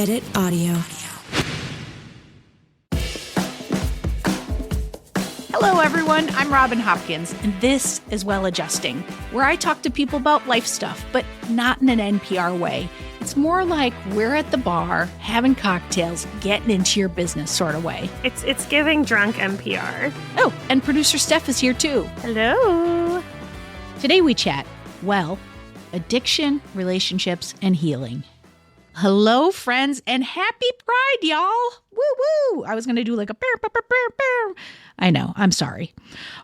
Edit Audio. Hello, everyone. I'm Robin Hopkins, and this is Well Adjusting, where I talk to people about life stuff, but not in an NPR way. It's more like we're at the bar, having cocktails, getting into your business sort of way. It's giving drunk NPR. Oh, and producer Steph is here too. Hello. Today we chat, well, addiction, relationships, and healing. Hello, friends, and happy Pride, y'all. Woo-woo. I was going to do like a bear, bear, bear, bear. I know, I'm sorry.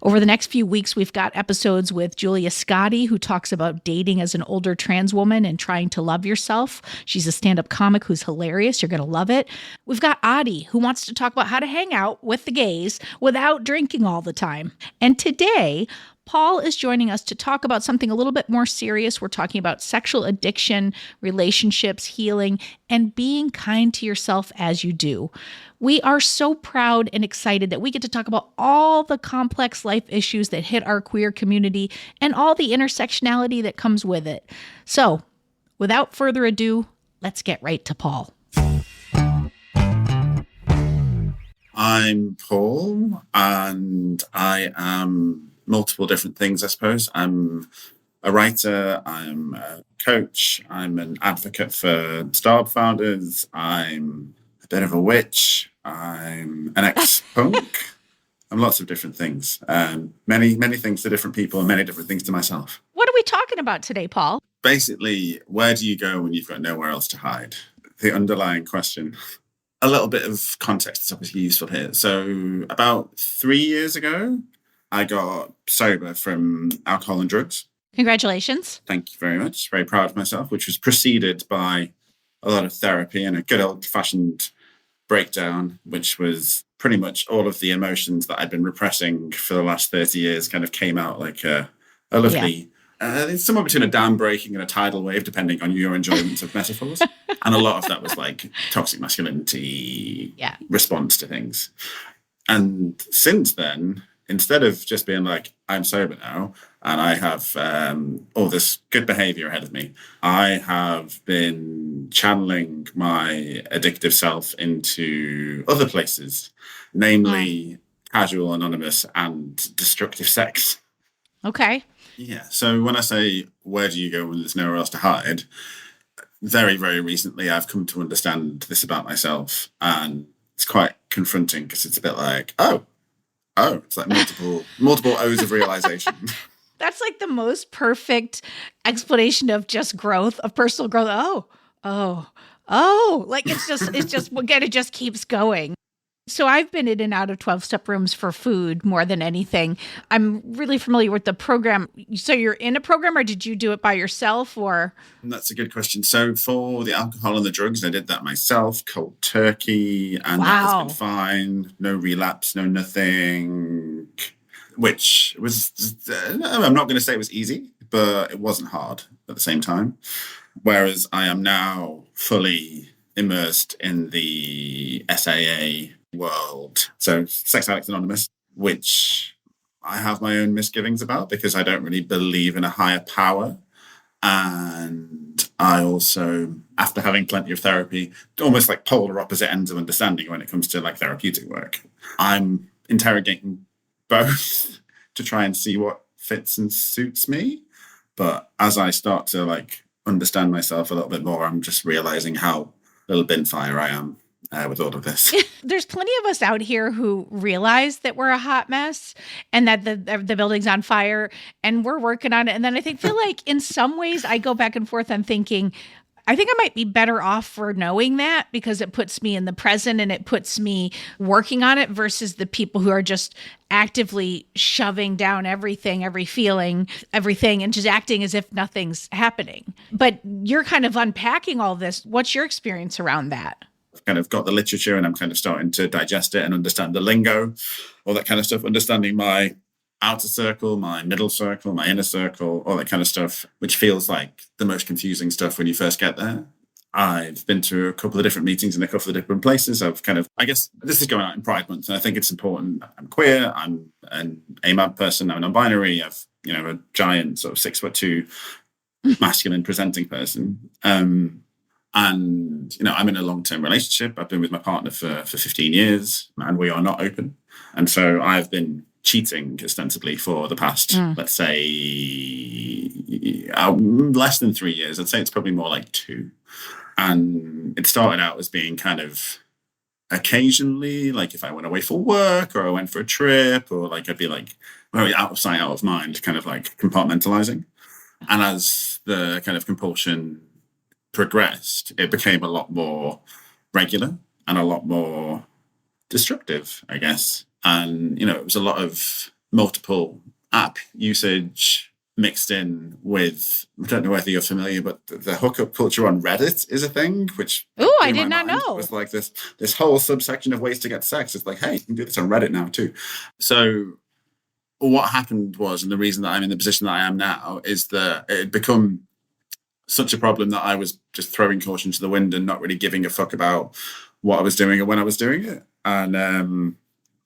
Over the next few weeks, we've got episodes with Julia Scotti, who talks about dating as an older trans woman and trying to love yourself. She's a stand-up comic who's hilarious. You're going to love it. We've got Adi, who wants to talk about how to hang out with the gays without drinking all the time. And today, Paul is joining us to talk about something a little bit more serious. We're talking about sexual addiction, relationships, healing, and being kind to yourself as you do. We are so proud and excited that we get to talk about all the complex life issues that hit our queer community and all the intersectionality that comes with it. So, without further ado, let's get right to Paul. I'm Paul, and I am multiple different things, I suppose. I'm a writer, I'm a coach, I'm an advocate for startup founders, I'm a bit of a witch, I'm an ex-punk. I'm lots of different things. Many things to different people and many different things to myself. What are we talking about today, Paul? Basically, where do you go when you've got nowhere else to hide? The underlying question. A little bit of context is obviously useful here. So about 3 years ago, I got sober from alcohol and drugs. Congratulations. Thank you very much. Very proud of myself, which was preceded by a lot of therapy and a good old-fashioned breakdown, which was pretty much all of the emotions that I'd been repressing for the last 30 years kind of came out like a lovely... it's somewhere between a dam breaking and a tidal wave, depending on your enjoyment of metaphors. And a lot of that was like toxic masculinity response to things. And since then, instead of just being like, I'm sober now, and I have all this good behavior ahead of me, I have been channeling my addictive self into other places, namely casual, anonymous, and destructive sex. Okay. Yeah. So when I say, where do you go when there's nowhere else to hide? Very, very recently, I've come to understand this about myself. And it's quite confronting because it's a bit like, oh, it's like multiple O's of realization. That's like the most perfect explanation of just growth, of personal growth. Like it just keeps going. So I've been in and out of 12-step rooms for food more than anything. I'm really familiar with the program. So you're in a program, or did you do it by yourself, or? That's a good question. So for the alcohol and the drugs, I did that myself, cold turkey, and that has been fine. No relapse, no nothing, which was, I'm not going to say it was easy, but it wasn't hard at the same time. Whereas I am now fully immersed in the SAA world. So Sex Addicts Anonymous, which I have my own misgivings about because I don't really believe in a higher power. And I also, after having plenty of therapy, almost like polar opposite ends of understanding when it comes to like therapeutic work, I'm interrogating both to try and see what fits and suits me. But as I start to like understand myself a little bit more, I'm just realizing how little bin fire I am with all of this. There's plenty of us out here who realize that we're a hot mess and that the building's on fire and we're working on it. And then I feel like in some ways I go back and forth on thinking, I think I might be better off for knowing that because it puts me in the present and it puts me working on it versus the people who are just actively shoving down everything, every feeling, everything, and just acting as if nothing's happening. But you're kind of unpacking all this. What's your experience around that? I've kind of got the literature and I'm kind of starting to digest it and understand the lingo, all that kind of stuff, understanding my outer circle, my middle circle, my inner circle, all that kind of stuff, which feels like the most confusing stuff when you first get there. I've been to a couple of different meetings in a couple of different places. I guess this is going out in Pride Month, and I think it's important. I'm queer, I'm an AMAB person, I'm non-binary, I've, a giant sort of 6'2" masculine presenting person. And, I'm in a long-term relationship. I've been with my partner for 15 years and we are not open. And so I've been cheating ostensibly for the past, let's say, less than 3 years. I'd say it's probably more like 2. And it started out as being kind of occasionally, like if I went away for work or I went for a trip, or like I'd be like very out of sight, out of mind, kind of like compartmentalizing. And as the kind of compulsion progressed, it became a lot more regular and a lot more destructive, I guess. And, it was a lot of multiple app usage mixed in with, I don't know whether you're familiar, but the hookup culture on Reddit is a thing, which I did not know. It was like this whole subsection of ways to get sex. It's like, hey, you can do this on Reddit now too. So what happened was, and the reason that I'm in the position that I am now, is that it had become such a problem that I was just throwing caution to the wind and not really giving a fuck about what I was doing or when I was doing it. And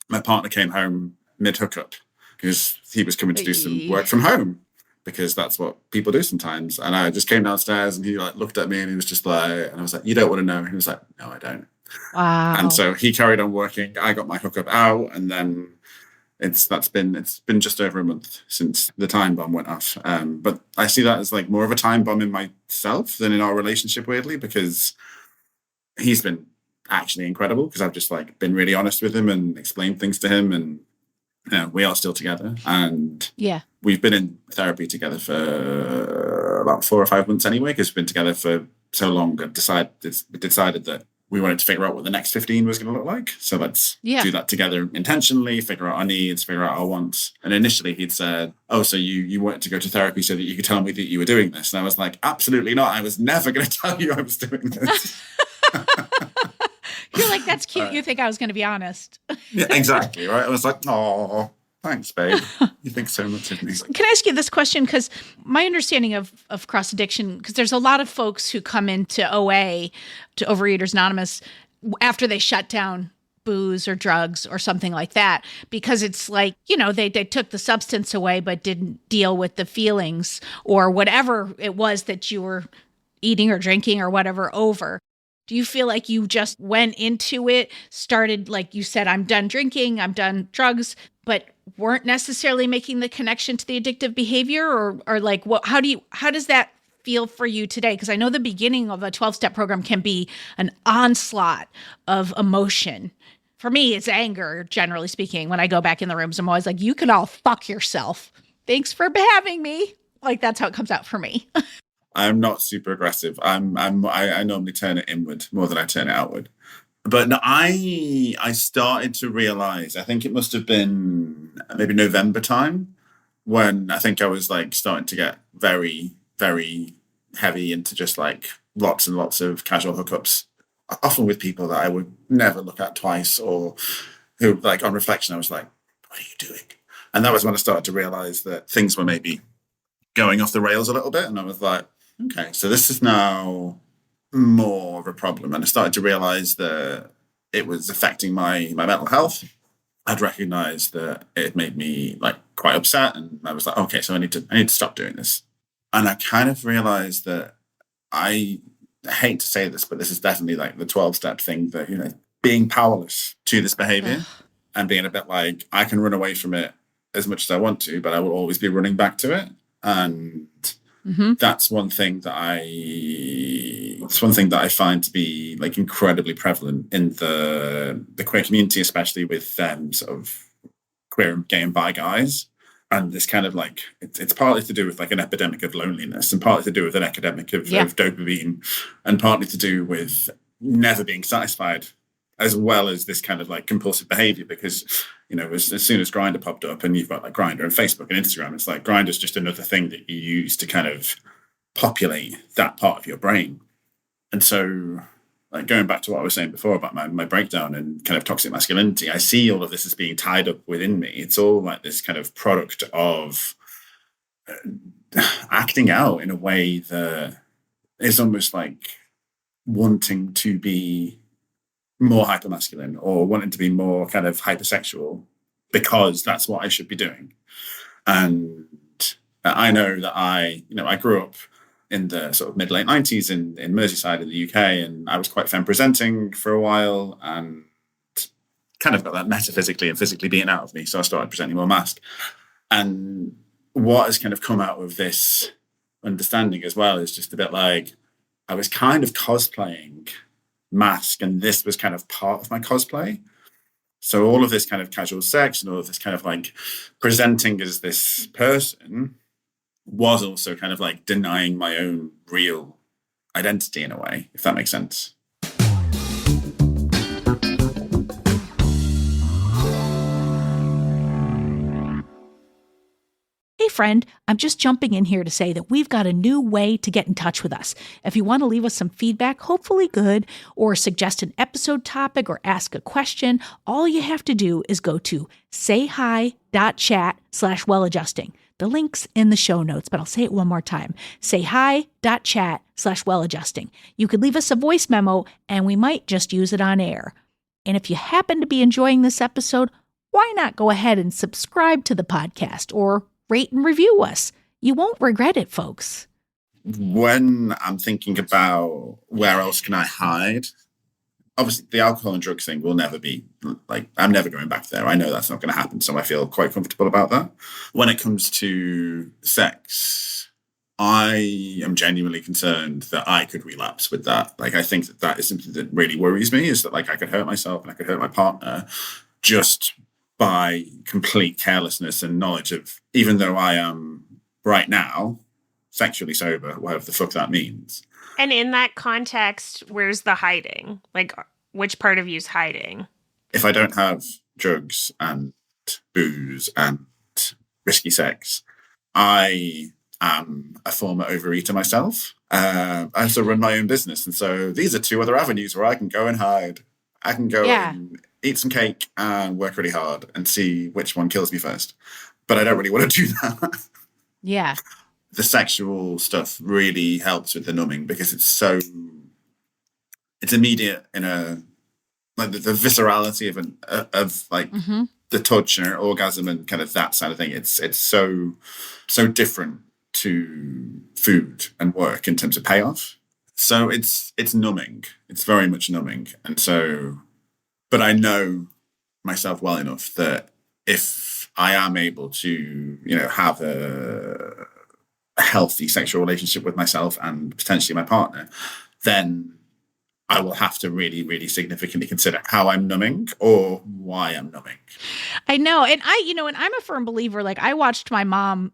my partner came home mid-hookup because he was coming to do some work from home, because that's what people do sometimes. And I just came downstairs and he like looked at me and he was just like, and I was like, you don't want to know? And he was like, no, I don't. Wow. And so he carried on working. I got my hookup out, and then it's been just over a month since the time bomb went off. But I see that as like more of a time bomb in myself than in our relationship, weirdly, because he's been actually incredible, because I've just like been really honest with him and explained things to him, and we are still together, and we've been in therapy together for about 4 or 5 months anyway, because we've been together for so long. We decided that we wanted to figure out what the next 15 was going to look like. So let's do that together intentionally, figure out our needs, figure out our wants. And initially he'd said, oh, so you wanted to go to therapy so that you could tell me that you were doing this. And I was like, absolutely not. I was never going to tell you I was doing this. You're like, that's cute. You think I was going to be honest. Yeah, exactly. Right. I was like, oh, thanks, babe. You think so much of me. Can I ask you this question? Because my understanding of cross addiction, because there's a lot of folks who come into OA, to Overeaters Anonymous, after they shut down booze or drugs or something like that, because it's like, they took the substance away but didn't deal with the feelings or whatever it was that you were eating or drinking or whatever over. Do you feel like you just went into it, started, like you said, I'm done drinking, I'm done drugs, but weren't necessarily making the connection to the addictive behavior? Or like, what? How does that feel for you today? Because I know the beginning of a 12-step program can be an onslaught of emotion. For me, it's anger, generally speaking. When I go back in the rooms, I'm always like, you can all fuck yourself. Thanks for having me. Like, that's how it comes out for me. I'm not super aggressive. I normally turn it inward more than I turn it outward. But no, I started to realize, I think it must have been maybe November time, when I think I was like starting to get very, very heavy into just like lots and lots of casual hookups, often with people that I would never look at twice, or who, like, on reflection, I was like, what are you doing? And that was when I started to realize that things were maybe going off the rails a little bit. And I was like, okay, so this is now more of a problem. And I started to realize that it was affecting my mental health. I'd recognized that it made me like quite upset, and I was like, okay, so I need to stop doing this. And I kind of realized that I hate to say this, but this is definitely like the 12-step thing, that, being powerless to this behavior and being a bit like, I can run away from it as much as I want to, but I will always be running back to it. And that's one thing that I find to be like incredibly prevalent in the queer community, especially with sort of queer and gay and bi guys. And this kind of like, it's partly to do with like an epidemic of loneliness, and partly to do with an epidemic of dopamine, and partly to do with never being satisfied, as well as this kind of like compulsive behavior. Because, as soon as Grindr popped up, and you've got like Grindr and Facebook and Instagram, it's like Grindr's just another thing that you use to kind of populate that part of your brain. And so, like, going back to what I was saying before about my breakdown and kind of toxic masculinity, I see all of this as being tied up within me. It's all like this kind of product of acting out in a way that is almost like wanting to be more hypermasculine, or wanting to be more kind of hypersexual, because that's what I should be doing. And I know that I grew up in the sort of mid-late 90s in Merseyside in the UK, and I was quite femme presenting for a while and kind of got that metaphysically and physically beaten out of me. So I started presenting more mask. And what has kind of come out of this understanding as well is just a bit like I was kind of cosplaying mask, and this was kind of part of my cosplay. So all of this kind of casual sex and all of this kind of like presenting as this person was also kind of like denying my own real identity in a way, if that makes sense. Hey friend, I'm just jumping in here to say that we've got a new way to get in touch with us. If you want to leave us some feedback, hopefully good, or suggest an episode topic or ask a question, all you have to do is go to sayhi.chat/welladjusting. The link's in the show notes, but I'll say it one more time. sayhi.chat/welladjusting. You could leave us a voice memo and we might just use it on air. And if you happen to be enjoying this episode, why not go ahead and subscribe to the podcast or rate and review us? You won't regret it, folks. When I'm thinking about where else can I hide, obviously the alcohol and drugs thing will never be, like, I'm never going back there. I know that's not going to happen, so I feel quite comfortable about that. When it comes to sex, I am genuinely concerned that I could relapse with that. Like, I think that is something that really worries me, is that like I could hurt myself and I could hurt my partner just by complete carelessness and knowledge of, even though I am right now sexually sober, whatever the fuck that means. And in that context, where's the hiding? Like, which part of you's hiding? If I don't have drugs and booze and risky sex, I am a former overeater myself. I also run my own business. And so these are two other avenues where I can go and hide. I can go and eat some cake and work really hard and see which one kills me first. But I don't really want to do that. Yeah. The sexual stuff really helps with the numbing because it's immediate in a, like the viscerality of like the touch and orgasm and kind of that side of thing. It's so different to food and work in terms of payoff. So it's numbing. It's very much numbing. And so, but I know myself well enough that if I am able to, have a healthy sexual relationship with myself and potentially my partner, then I will have to really, really significantly consider how I'm numbing or why I'm numbing. I know. And I'm a firm believer. Like, I watched my mom,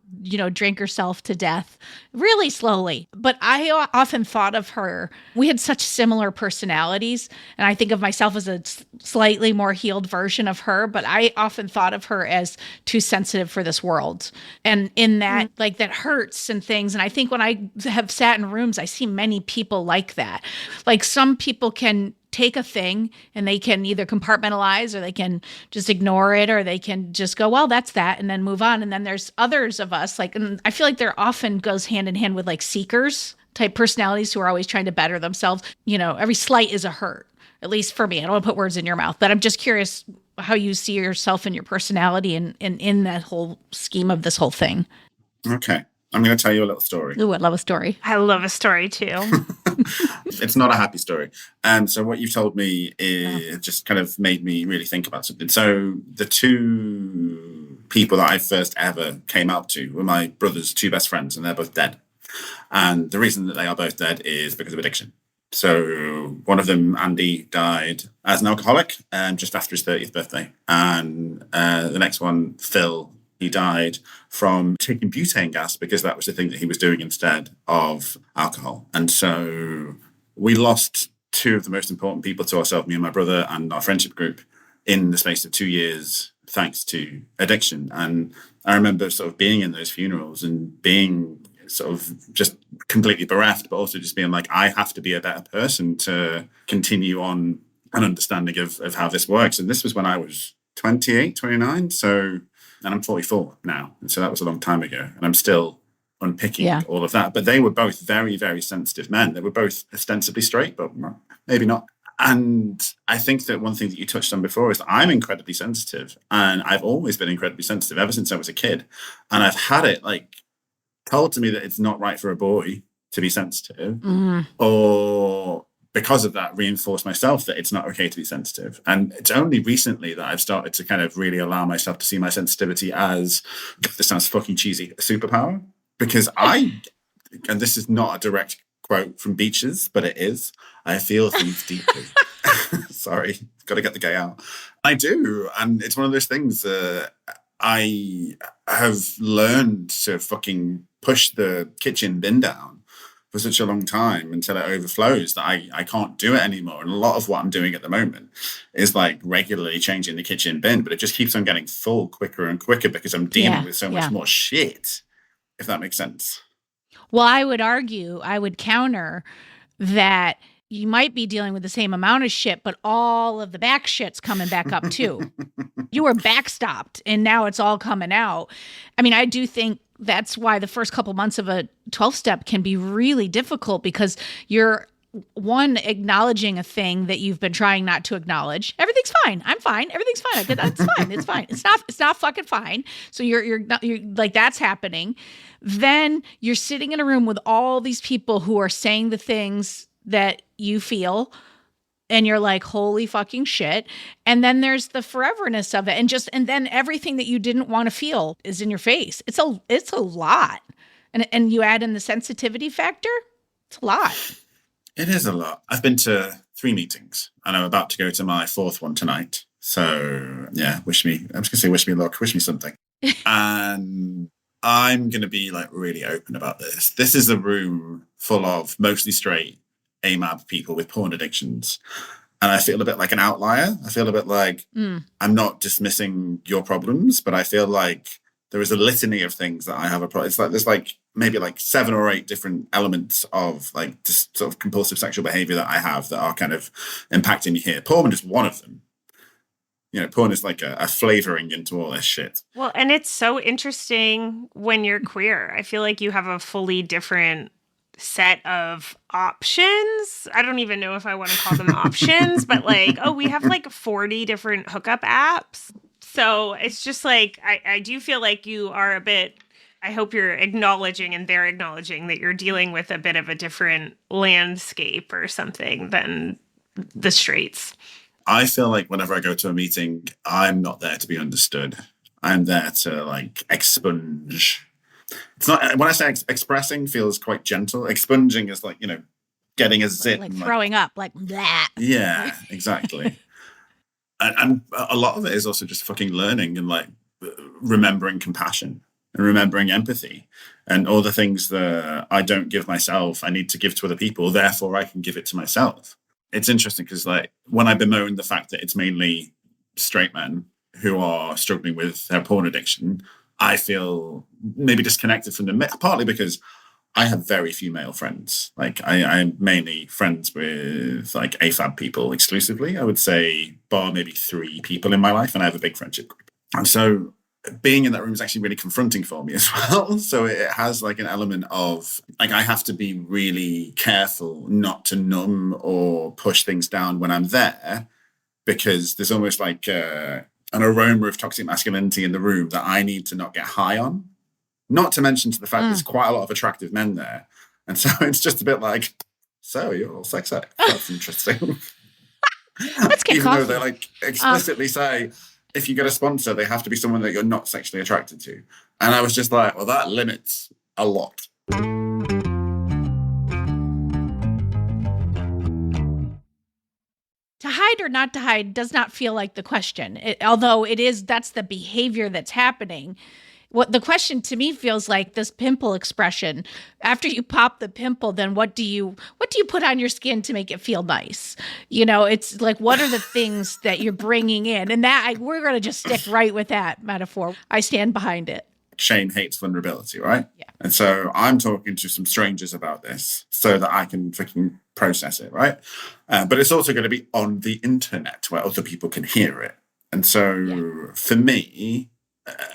drink herself to death really slowly. But I often thought of her, we had such similar personalities. And I think of myself as a slightly more healed version of her. But I often thought of her as too sensitive for this world. And in that, like, that hurts and things. And I think when I have sat in rooms, I see many people like that. Like, some people can take a thing and they can either compartmentalize or they can just ignore it or they can just go, well, that's that, and then move on. And then there's others of us, like, and I feel like there often goes hand in hand with like seekers type personalities who are always trying to better themselves. Every slight is a hurt, at least for me. I don't want to put words in your mouth, but I'm just curious how you see yourself and your personality and in that whole scheme of this whole thing. Okay. I'm going to tell you a little story. Ooh, I love a story. I love a story too. It's not a happy story. So what you told me is just kind of made me really think about something. So the two people that I first ever came out to were my brother's two best friends, and they're both dead. And the reason that they are both dead is because of addiction. So one of them, Andy, died as an alcoholic just after his 30th birthday. And the next one, Phil, he died from taking butane gas because that was the thing that he was doing instead of alcohol. And so we lost two of the most important people to ourselves, me and my brother and our friendship group, in the space of 2 years, thanks to addiction. And I remember sort of being in those funerals and being sort of just completely bereft, but also just being like, I have to be a better person to continue on an understanding of how this works. And this was when I was 28, 29. And I'm 44 now. And so that was a long time ago. And I'm still unpicking all of that. But they were both very, very sensitive men. They were both ostensibly straight, but maybe not. And I think that one thing that you touched on before is that I'm incredibly sensitive. And I've always been incredibly sensitive ever since I was a kid. And I've had it like told to me that it's not right for a boy to be sensitive, or because of that, reinforce myself that it's not okay to be sensitive. And it's only recently that I've started to kind of really allow myself to see my sensitivity as, this sounds fucking cheesy, a superpower. Because and this is not a direct quote from Beaches, but it is, I feel things deeply. Sorry, got to get the gay out. I do. And it's one of those things that I have learned to fucking push the kitchen bin down for such a long time until it overflows that I can't do it anymore. And a lot of what I'm doing at the moment is like regularly changing the kitchen bin, but it just keeps on getting full quicker and quicker because I'm dealing with so much more shit, if that makes sense. Well, I would counter that you might be dealing with the same amount of shit, but all of the back shit's coming back up too. You were backstopped and now it's all coming out. I mean, I do think that's why the first couple months of a 12-step can be really difficult, because you're acknowledging a thing that you've been trying not to acknowledge. Everything's fine. I'm fine. Everything's fine. That's fine. It's fine. It's not fucking fine. So you're like, that's happening. Then you're sitting in a room with all these people who are saying the things that you feel, and you're like, holy fucking shit. And then there's the foreverness of it. And then everything that you didn't want to feel is in your face. It's a lot. And you add in the sensitivity factor, it's a lot. It is a lot. I've been to 3 meetings and I'm about to go to my 4th one tonight. So yeah, wish me luck, wish me something. And I'm going to be like really open about this. This is a room full of mostly straight AMAB people with porn addictions. And I feel a bit like an outlier. I feel a bit like I'm not dismissing your problems, but I feel like there is a litany of things that I have a problem. It's like there's like maybe like 7 or 8 different elements of like just sort of compulsive sexual behavior that I have that are kind of impacting me here. Porn is one of them. You know, porn is like a flavoring into all this shit. Well, and it's so interesting when you're queer. I feel like you have a fully different set of options. I don't even know if I want to call them options, but like, we have like 40 different hookup apps. So it's just like, I do feel like you are a bit, I hope you're acknowledging and they're acknowledging that you're dealing with a bit of a different landscape or something than the straights. I feel like whenever I go to a meeting, I'm not there to be understood. I'm there to like expunge. It's not, when I say expressing feels quite gentle. Expunging is like, you know, getting a zit. Like throwing up, like that. Yeah, exactly. and a lot of it is also just fucking learning and like remembering compassion and remembering empathy and all the things that I don't give myself, I need to give to other people. Therefore, I can give it to myself. It's interesting because like when I bemoan the fact that it's mainly straight men who are struggling with their porn addiction, I feel maybe disconnected from them, partly because I have very few male friends. Like I'm mainly friends with like AFAB people exclusively. I would say bar maybe 3 people in my life, and I have a big friendship group. And so being in that room is actually really confronting for me as well. So it has like an element of like I have to be really careful not to numb or push things down when I'm there, because there's almost like an aroma of toxic masculinity in the room that I need to not get high on. Not to mention to the fact there's quite a lot of attractive men there. And so it's just a bit like, so you're all sex addict. That's interesting. Let's get Even coffee. though they like explicitly say, if you get a sponsor, they have to be someone that you're not sexually attracted to. And I was just like, well, that limits a lot. To hide or not to hide does not feel like the question. Although it is, that's the behavior that's happening. What the question to me feels like this pimple expression. After you pop the pimple, then what do you put on your skin to make it feel nice? You know, it's like, what are the things that you're bringing in? And we're going to just stick right with that metaphor. I stand behind it. Shame hates vulnerability, right? Yeah. And so I'm talking to some strangers about this so that I can freaking process it, right? But it's also going to be on the internet where other people can hear it. And so for me,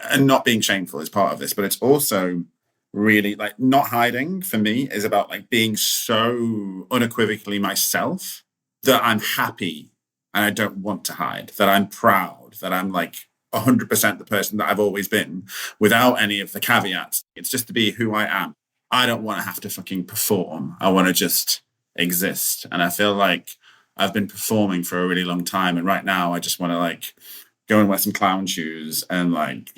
and not being shameful is part of this, but it's also really like not hiding for me is about like being so unequivocally myself that I'm happy and I don't want to hide, that I'm proud, that I'm like 100% the person that I've always been without any of the caveats. It's just to be who I am. I don't want to have to fucking perform. I want to just exist. And I feel like I've been performing for a really long time. And right now I just want to like go and wear some clown shoes and like,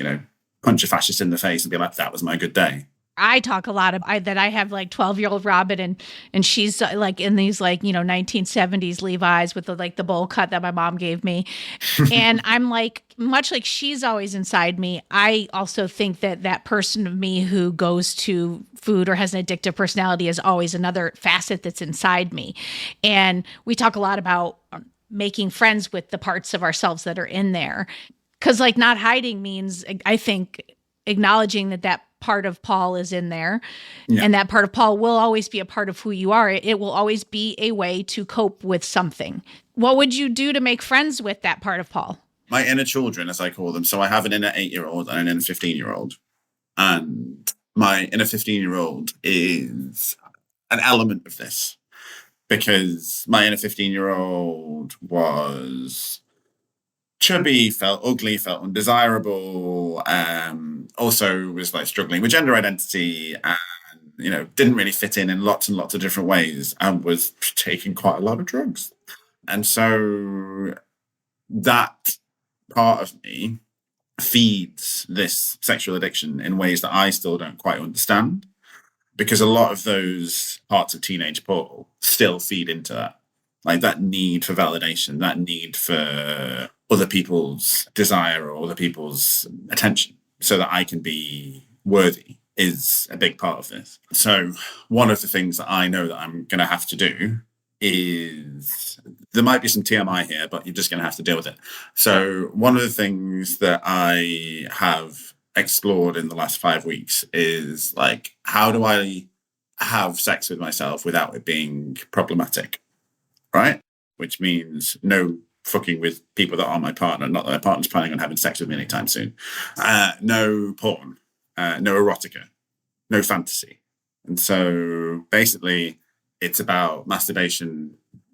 punch a fascist in the face and be like, that was my good day. I talk a lot about that. I have like 12-year-old Robin and she's like in these like, 1970s Levi's with the bowl cut that my mom gave me. And I'm like, much like she's always inside me, I also think that person of me who goes to food or has an addictive personality is always another facet that's inside me. And we talk a lot about making friends with the parts of ourselves that are in there. Because like not hiding means, I think, acknowledging that part of Paul is in there. Yeah. And that part of Paul will always be a part of who you are. It will always be a way to cope with something. What would you do to make friends with that part of Paul? My inner children, as I call them. So I have an inner 8-year-old and an inner 15-year-old. And my inner 15-year-old is an element of this. Because my inner 15-year-old was chubby, felt ugly, felt undesirable, also was like struggling with gender identity and, didn't really fit in lots and lots of different ways and was taking quite a lot of drugs. And so that part of me feeds this sexual addiction in ways that I still don't quite understand, because a lot of those parts of teenage Paul still feed into that. Like that need for validation, that need for other people's desire or other people's attention so that I can be worthy is a big part of this. So one of the things that I know that I'm going to have to do is, there might be some TMI here, but you're just going to have to deal with it. So one of the things that I have explored in the last 5 weeks is like, how do I have sex with myself without it being problematic? Right? Which means no fucking with people that are my partner, not that my partner's planning on having sex with me anytime soon. No porn, no erotica, no fantasy. And so basically it's about masturbation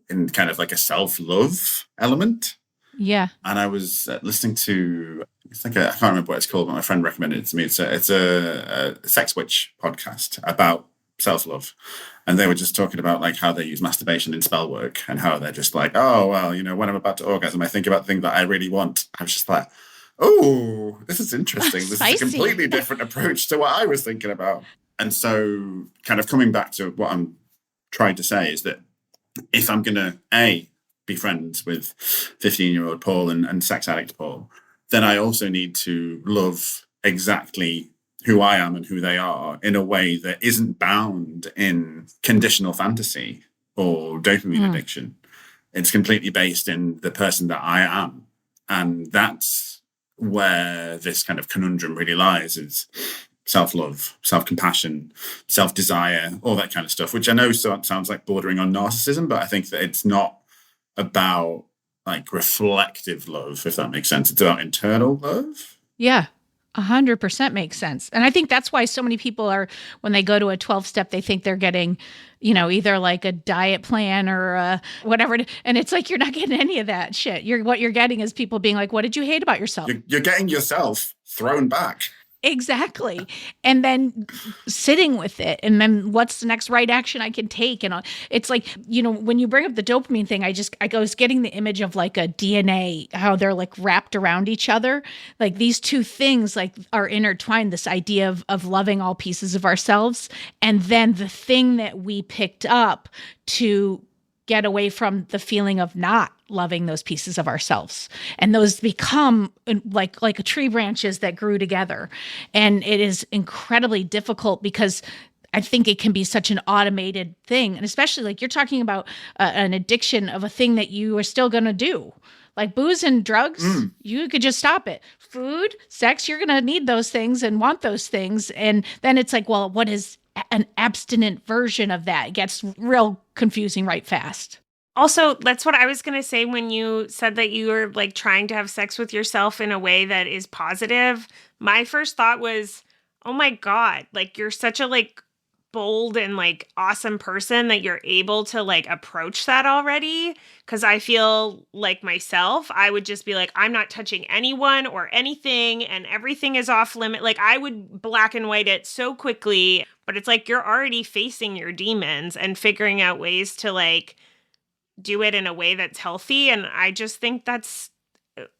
in kind of like a self-love element. Yeah. And I was listening to, I can't remember what it's called, but my friend recommended it to me. It's a Sex Witch podcast about self-love. And they were just talking about like how they use masturbation in spell work and how they're just like, oh, well, when I'm about to orgasm, I think about the thing that I really want. I was just like, oh, this is interesting. This is a completely different approach to what I was thinking about. And so kind of coming back to what I'm trying to say is that if I'm going to, be friends with 15-year-old Paul and sex addict Paul, then I also need to love exactly who I am and who they are in a way that isn't bound in conditional fantasy or dopamine addiction. It's completely based in the person that I am. And that's where this kind of conundrum really lies, is self-love, self-compassion, self-desire, all that kind of stuff, which I know sounds like bordering on narcissism, but I think that it's not about like reflective love, if that makes sense. It's about internal love. Yeah. 100% makes sense. And I think that's why so many people are, when they go to a 12-step, they think they're getting, either like a diet plan or whatever. And it's like, you're not getting any of that shit. What you're getting is people being like, what did you hate about yourself? You're getting yourself thrown back. Exactly. And then sitting with it. And then what's the next right action I can take? And it's like, when you bring up the dopamine thing, I was getting the image of like a DNA, how they're like wrapped around each other. Like these two things like are intertwined, this idea of loving all pieces of ourselves. And then the thing that we picked up to get away from the feeling of not loving those pieces of ourselves. And those become like tree branches that grew together. And it is incredibly difficult because I think it can be such an automated thing. And especially like you're talking about an addiction of a thing that you are still going to do. Like booze and drugs, you could just stop it. Food, sex, you're going to need those things and want those things. And then it's like, well, what is an abstinent version of that? It gets real confusing right fast. Also, that's what I was going to say when you said that you were like trying to have sex with yourself in a way that is positive. My first thought was, oh my God, like you're such a like bold and like awesome person that you're able to like approach that already. Cause I feel like myself, I would just be like, I'm not touching anyone or anything and everything is off limit. Like I would black and white it so quickly, but it's like you're already facing your demons and figuring out ways to like do it in a way that's healthy. And I just think that's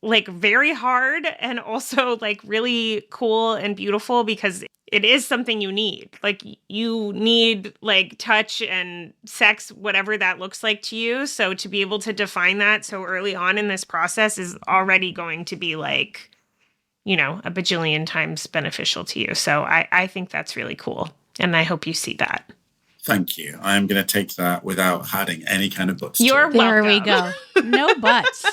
like very hard and also like really cool and beautiful because it is something you need. Like you need like touch and sex, whatever that looks like to you. So to be able to define that so early on in this process is already going to be like, you know, a bajillion times beneficial to you. So I think that's really cool. And I hope you see that. Thank you. I am going to take that without adding any kind of buts. You're welcome. There we go. No buts.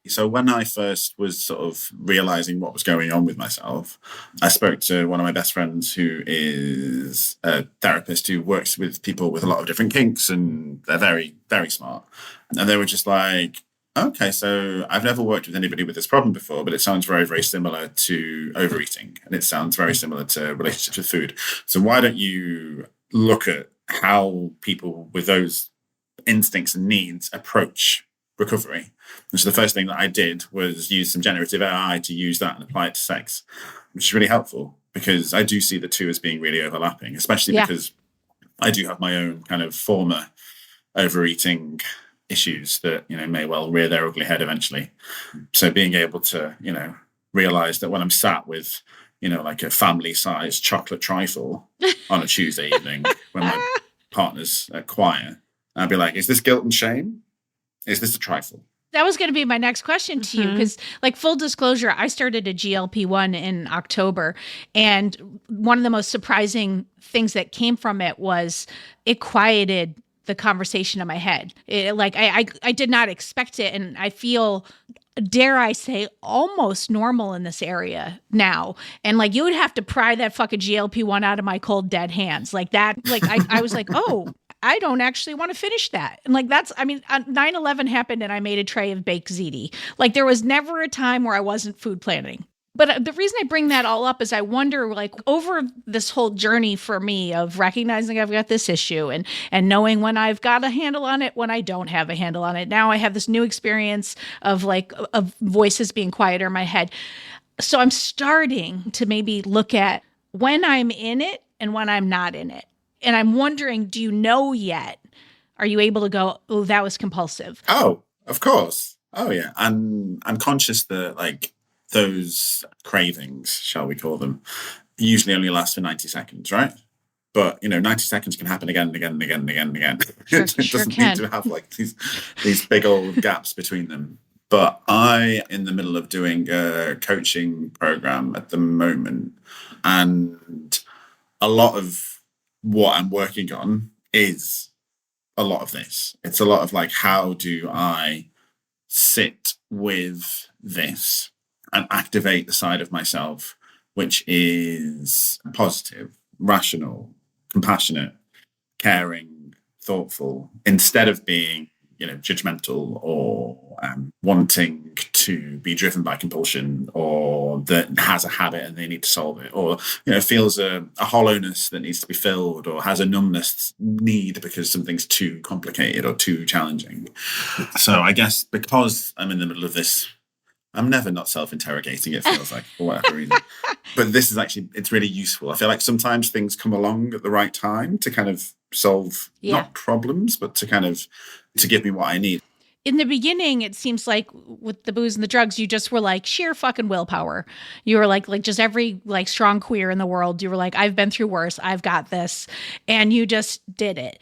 So when I first was sort of realizing what was going on with myself, I spoke to one of my best friends who is a therapist who works with people with a lot of different kinks, and they're very, very smart. And they were just like, okay, so I've never worked with anybody with this problem before, but it sounds very, very similar to overeating. And it sounds very similar to relationships with food. So why don't you look at how people with those instincts and needs approach recovery? And so the first thing that I did was use some generative AI to use that and apply it to sex, which is really helpful because I do see the two as being really overlapping, especially because I do have my own kind of former overeating issues that, you know, may well rear their ugly head eventually. So being able to, you know, realize that when I'm sat with, you know, like a family-sized chocolate trifle on a Tuesday evening when my partner's at choir, I'd be like, is this guilt and shame? Is this a trifle? That was going to be my next question to you because, like, full disclosure, I started a GLP-1 in October, and one of the most surprising things that came from it was it quieted the conversation in my head. I did not expect it, and I feel, dare I say, almost normal in this area now. And like, you would have to pry that fucking GLP-1 out of my cold dead hands like that. Like I was like, oh, I don't actually want to finish that. And like, 9/11 happened and I made a tray of baked ziti. Like there was never a time where I wasn't food planning. But the reason I bring that all up is I wonder, like, over this whole journey for me of recognizing I've got this issue and knowing when I've got a handle on it, when I don't have a handle on it. Now I have this new experience of voices being quieter in my head. So I'm starting to maybe look at when I'm in it and when I'm not in it. And I'm wondering, do you know yet? Are you able to go, oh, that was compulsive? Oh, of course. Oh, yeah. I'm conscious that, like, those cravings, shall we call them, usually only last for 90 seconds, right? But, you know, 90 seconds can happen again and again and again and again and again. It doesn't need to have like these big old gaps between them. But I, in the middle of doing a coaching program at the moment, and a lot of what I'm working on is a lot of this. It's a lot of like, how do I sit with this and activate the side of myself which is positive, rational, compassionate, caring, thoughtful, instead of being, you know, judgmental or wanting to be driven by compulsion, or that has a habit and they need to solve it, or, you know, feels a hollowness that needs to be filled, or has a numbness need because something's too complicated or too challenging. So I guess because I'm in the middle of this, I'm never not self-interrogating, it feels like, for whatever reason. But this is actually, it's really useful. I feel like sometimes things come along at the right time to kind of solve, not problems, but to kind of, to give me what I need. In the beginning, it seems like with the booze and the drugs, you just were like sheer fucking willpower. You were like just every like strong queer in the world. You were like, I've been through worse. I've got this. And you just did it.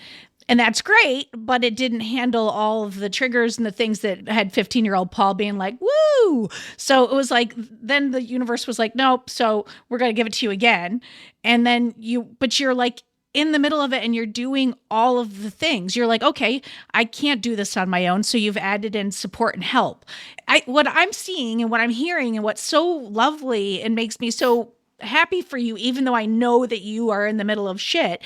And that's great, but it didn't handle all of the triggers and the things that had 15-year-old Paul being like, woo. So it was like, then the universe was like, nope, so we're going to give it to you again. And then but you're like in the middle of it and you're doing all of the things. You're like, okay, I can't do this on my own. So you've added in support and help. What I'm seeing and what I'm hearing and what's so lovely and makes me so happy for you, even though I know that you are in the middle of shit,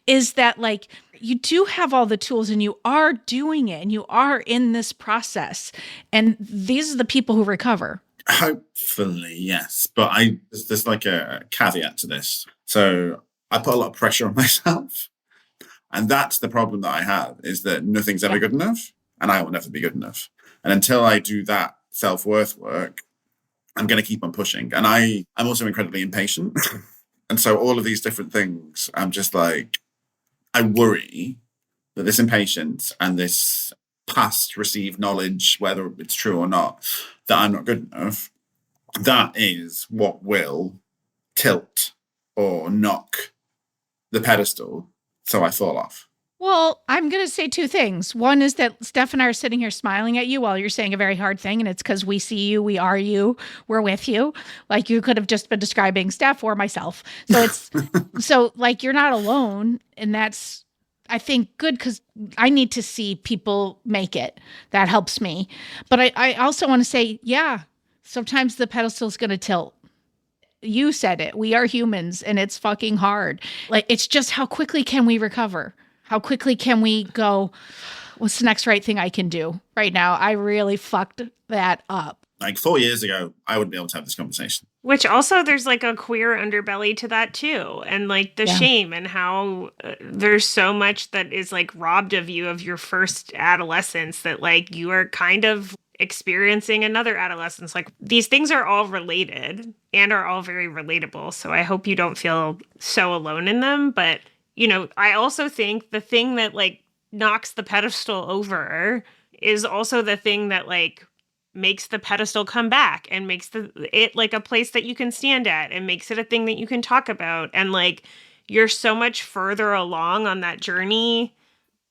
is that like you do have all the tools and you are doing it and you are in this process. And these are the people who recover. Hopefully, yes. But there's like a caveat to this. So I put a lot of pressure on myself. And that's the problem that I have, is that nothing's ever good enough and I will never be good enough. And until I do that self-worth work, I'm going to keep on pushing. And I'm also incredibly impatient. And so all of these different things, I'm just like, I worry that this impatience and this past received knowledge, whether it's true or not, that I'm not good enough, that is what will tilt or knock the pedestal so I fall off. Well, I'm going to say two things. One is that Steph and I are sitting here smiling at you while you're saying a very hard thing, and it's because we see you, we are you, we're with you. Like you could have just been describing Steph or myself. So it's so like you're not alone, and that's I think good because I need to see people make it. That helps me. But I also want to say, yeah, sometimes the pedestal is going to tilt. You said it. We are humans, and it's fucking hard. Like it's just how quickly can we recover? How quickly can we go, what's the next right thing I can do right now? I really fucked that up. Like 4 years ago, I wouldn't be able to have this conversation. Which also there's like a queer underbelly to that too. And like the shame and how there's so much that is like robbed of you of your first adolescence that like you are kind of experiencing another adolescence. Like these things are all related and are all very relatable. So I hope you don't feel so alone in them. But you know, I also think the thing that like knocks the pedestal over is also the thing that like makes the pedestal come back and makes it like a place that you can stand at and makes it a thing that you can talk about. And like you're so much further along on that journey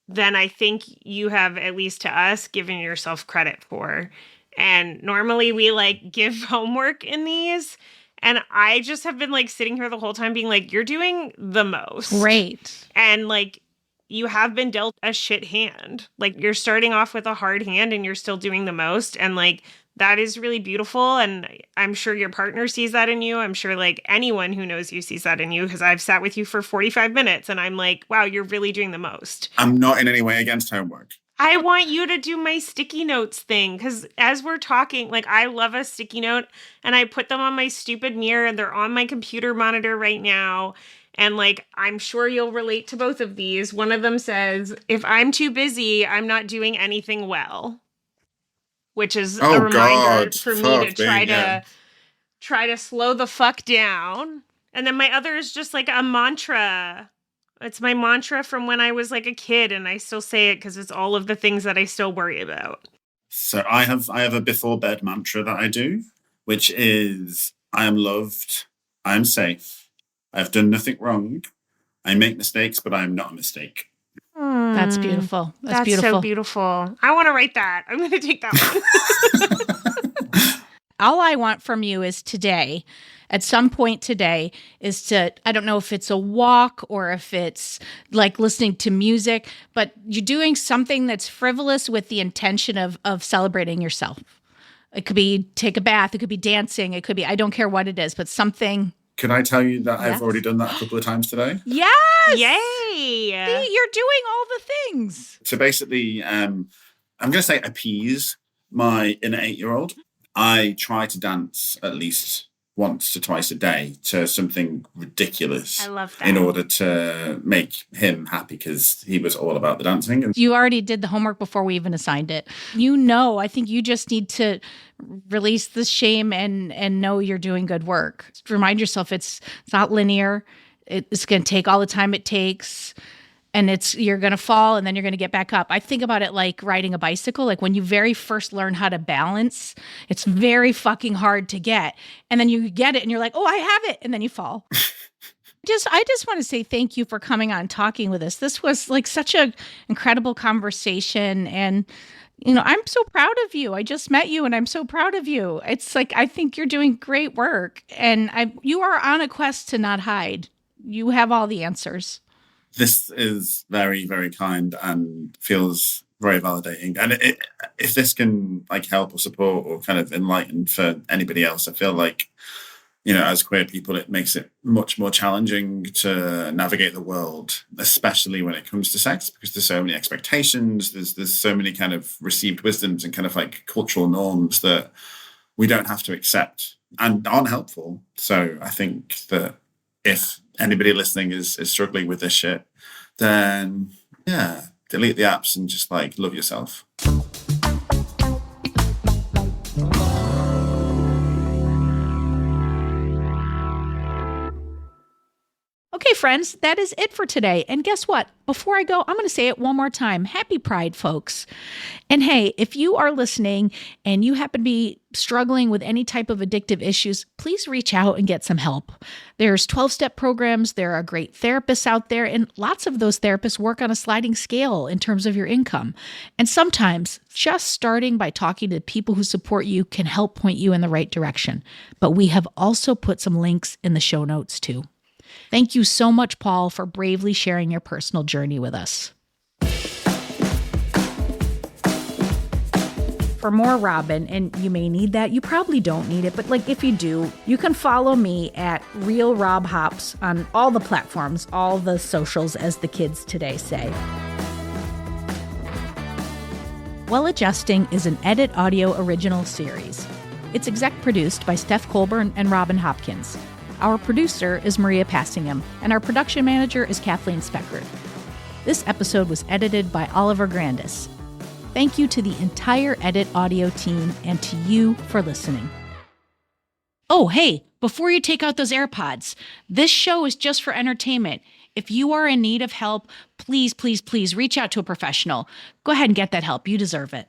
than I think you have, at least to us, given yourself credit for. And normally we like give homework in these. And I just have been like sitting here the whole time being like, you're doing the most. Great. And like, you have been dealt a shit hand. Like you're starting off with a hard hand and you're still doing the most. And like, that is really beautiful. And I'm sure your partner sees that in you. I'm sure like anyone who knows you sees that in you because I've sat with you for 45 minutes and I'm like, wow, you're really doing the most. I'm not in any way against homework. I want you to do my sticky notes thing because as we're talking, like I love a sticky note and I put them on my stupid mirror and they're on my computer monitor right now. And like, I'm sure you'll relate to both of these. One of them says, if I'm too busy, I'm not doing anything well, which is a reminder for me to try to slow the fuck down. And then my other is just like a mantra. It's my mantra from when I was like a kid, and I still say it because it's all of the things that I still worry about. So I have a before bed mantra that I do, which is I am loved, I am safe, I've done nothing wrong, I make mistakes, but I am not a mistake. That's beautiful. That's beautiful. So beautiful. I want to write that. I'm going to take that one. All I want from you is today, at some point today, is to, I don't know if it's a walk or if it's like listening to music, but you're doing something that's frivolous with the intention of celebrating yourself. It could be take a bath. It could be dancing. It could be, I don't care what it is, but something. Can I tell you that I've already done that a couple of times today? Yes! Yay! See, you're doing all the things. So basically, I'm going to say appease my inner 8-year-old. I try to dance at least once to twice a day to something ridiculous. I love that. In order to make him happy because he was all about the dancing. You already did the homework before we even assigned it. You know, I think you just need to release the shame and know you're doing good work. Remind yourself it's not linear. It's going to take all the time it takes. And you're going to fall and then you're going to get back up. I think about it like riding a bicycle. Like when you very first learn how to balance, it's very fucking hard to get. And then you get it and you're like, oh, I have it. And then you fall. I just want to say thank you for coming on talking with us. This was like such an incredible conversation. And, you know, I'm so proud of you. I just met you and I'm so proud of you. It's like, I think you're doing great work. And you are on a quest to not hide. You have all the answers. This is very, very kind and feels very validating. And if this can like help or support or kind of enlighten for anybody else, I feel like as queer people, it makes it much more challenging to navigate the world, especially when it comes to sex, because there's so many expectations, there's so many kind of received wisdoms and kind of like cultural norms that we don't have to accept and aren't helpful. So I think that if anybody listening is struggling with this shit, then yeah, delete the apps and just like love yourself. Okay, friends, that is it for today. And guess what? Before I go, I'm going to say it one more time. Happy Pride, folks. And hey, if you are listening and you happen to be struggling with any type of addictive issues, please reach out and get some help. There's 12-step programs. There are great therapists out there, and lots of those therapists work on a sliding scale in terms of your income. And sometimes just starting by talking to people who support you can help point you in the right direction. But we have also put some links in the show notes too. Thank you so much, Paul, for bravely sharing your personal journey with us. For more Robin, and you may need that, you probably don't need it, but like if you do, you can follow me at Real Rob Hops on all the platforms, all the socials, as the kids today say. Well Adjusting is an Edit Audio original series. It's exec produced by Steph Colburn and Robin Hopkins. Our producer is Maria Passingham, and our production manager is Kathleen Speckert. This episode was edited by Oliver Grandis. Thank you to the entire Edit Audio team and to you for listening. Oh, hey, before you take out those AirPods, this show is just for entertainment. If you are in need of help, please, please, please reach out to a professional. Go ahead and get that help. You deserve it.